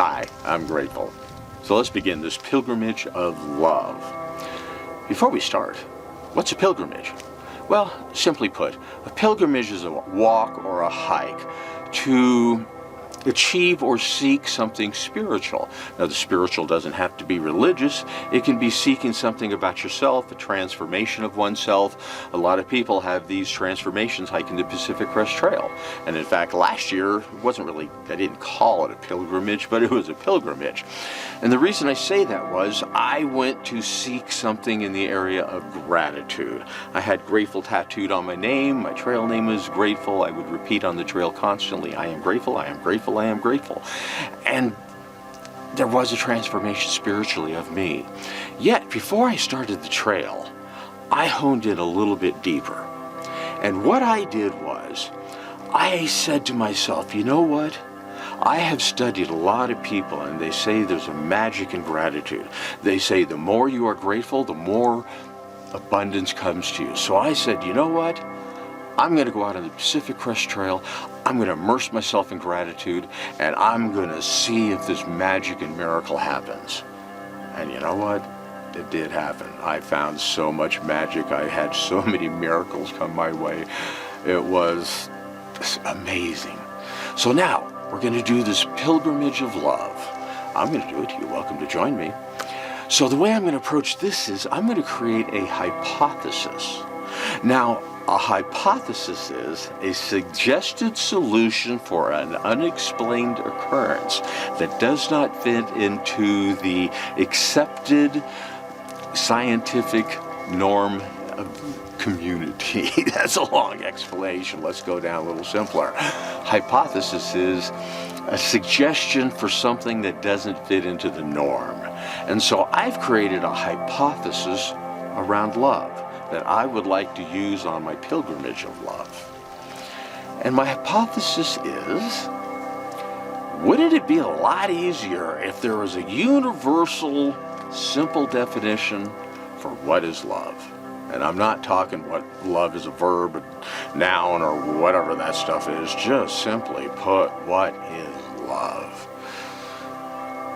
Hi, I'm grateful. So let's begin this pilgrimage of love. Before we start, what's a pilgrimage? Well, simply put, a pilgrimage is a walk or a hike to achieve or seek something spiritual. Now, the spiritual doesn't have to be religious. It can be seeking something about yourself, a transformation of oneself. A lot of people have these transformations hiking the Pacific Crest Trail. And in fact, last year, it wasn't really, I didn't call it a pilgrimage, but it was a pilgrimage. And the reason I say that was I went to seek something in the area of gratitude. I had grateful tattooed on my name. My trail name was Grateful. I would repeat on the trail constantly, I am grateful, I am grateful, I am grateful. And there was a transformation spiritually of me. Yet, before I started the trail, I honed in a little bit deeper. And what I did was, I said to myself, you know what? I have studied a lot of people, and they say there's a magic in gratitude. They say the more you are grateful, the more abundance comes to you. So I said, you know what? I'm going to go out on the Pacific Crest Trail. I'm going to immerse myself in gratitude, and I'm going to see if this magic and miracle happens. And you know what? It did happen. I found so much magic. I had so many miracles come my way. It was amazing. So now, we're going to do this pilgrimage of love. I'm going to do it. You're welcome to join me. So the way I'm going to approach this is I'm going to create a hypothesis. Now, a hypothesis is a suggested solution for an unexplained occurrence that does not fit into the accepted scientific norm of community. That's a long explanation. Let's go down a little simpler. Hypothesis is a suggestion for something that doesn't fit into the norm. And so I've created a hypothesis around love that I would like to use on my pilgrimage of love. And my hypothesis is, wouldn't it be a lot easier if there was a universal, simple definition for what is love? And I'm not talking what love is a verb, a noun, or whatever that stuff is. Just simply put, what is love?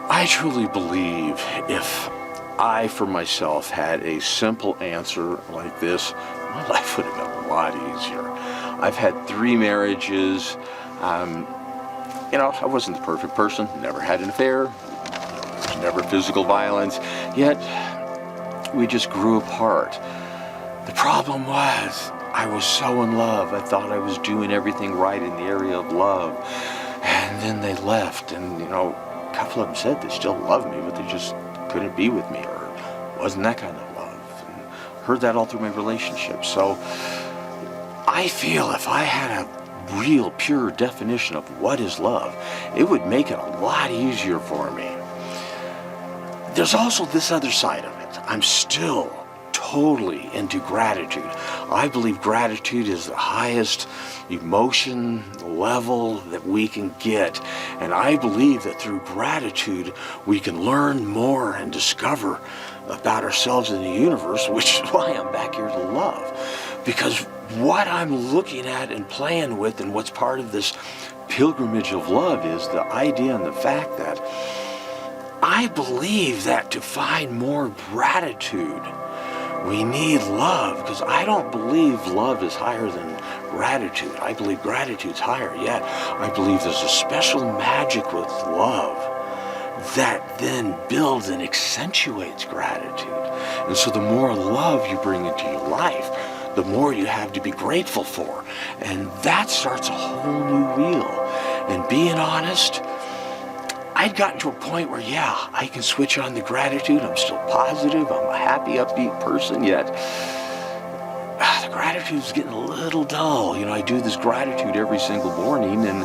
I truly believe if I, for myself, had a simple answer like this, my life would have been a lot easier. I've had 3 marriages. I wasn't the perfect person. Never had an affair. There was never physical violence. Yet, we just grew apart. The problem was, I was so in love. I thought I was doing everything right in the area of love. And then they left, and, a couple of them said they still love me, but they just couldn't be with me, or wasn't that kind of love. And heard that all through my relationship. So I feel if I had a real, pure definition of what is love, it would make it a lot easier for me. There's also this other side of it. I'm still totally into gratitude. I believe gratitude is the highest emotion level that we can get. And I believe that through gratitude, we can learn more and discover about ourselves in the universe, which is why I'm back here to love. Because what I'm looking at and playing with and what's part of this pilgrimage of love is the idea and the fact that I believe that to find more gratitude, we need love, because I don't believe love is higher than gratitude. I believe gratitude's higher, yet I believe there's a special magic with love that then builds and accentuates gratitude. And so the more love you bring into your life, the more you have to be grateful for. And that starts a whole new wheel. And being honest, I'd gotten to a point where, I can switch on the gratitude. I'm still positive. I'm a happy, upbeat person, yet the gratitude's getting a little dull. I do this gratitude every single morning, and,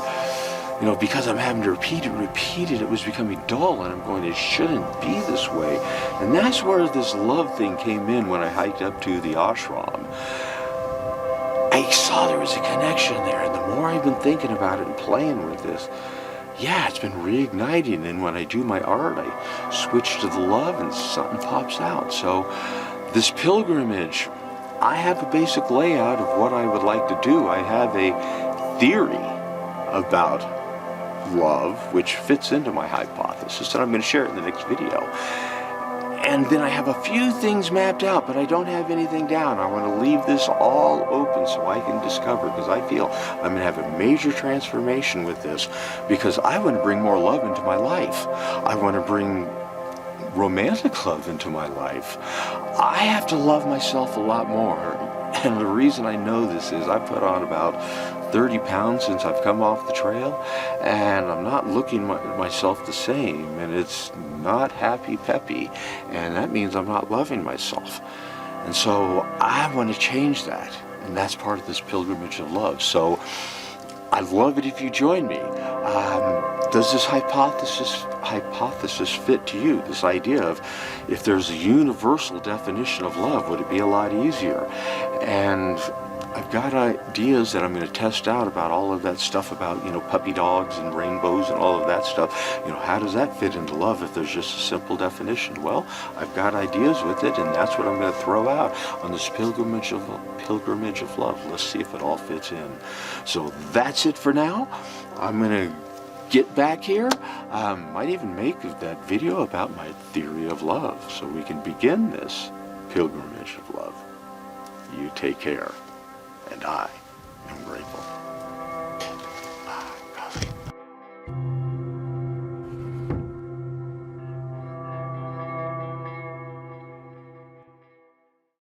because I'm having to repeat it, it was becoming dull, and I'm going, it shouldn't be this way. And that's where this love thing came in when I hiked up to the ashram. I saw there was a connection there, and the more I've been thinking about it and playing with this, it's been reigniting. And when I do my art, I switch to the love and something pops out. So this pilgrimage, I have a basic layout of what I would like to do. I have a theory about love, which fits into my hypothesis, and I'm going to share it in the next video. And then I have a few things mapped out, but I don't have anything down. I want to leave this all open so I can discover, because I feel I'm going to have a major transformation with this, because I want to bring more love into my life. I want to bring romantic love into my life. I have to love myself a lot more. And the reason I know this is I put on about 30 pounds since I've come off the trail, and I'm not looking at myself the same, and it's not happy peppy, and that means I'm not loving myself. And so I want to change that, and that's part of this pilgrimage of love. So I'd love it if you join me. Does this hypothesis fit to you? This idea of, if there's a universal definition of love, would it be a lot easier? And I've got ideas that I'm going to test out about all of that stuff about, puppy dogs and rainbows and all of that stuff. How does that fit into love if there's just a simple definition? Well, I've got ideas with it, and that's what I'm going to throw out on this pilgrimage of love. Let's see if it all fits in. So that's it for now. I'm going to get back here. Might even make that video about my theory of love, so we can begin this pilgrimage of love. You take care, and I am grateful.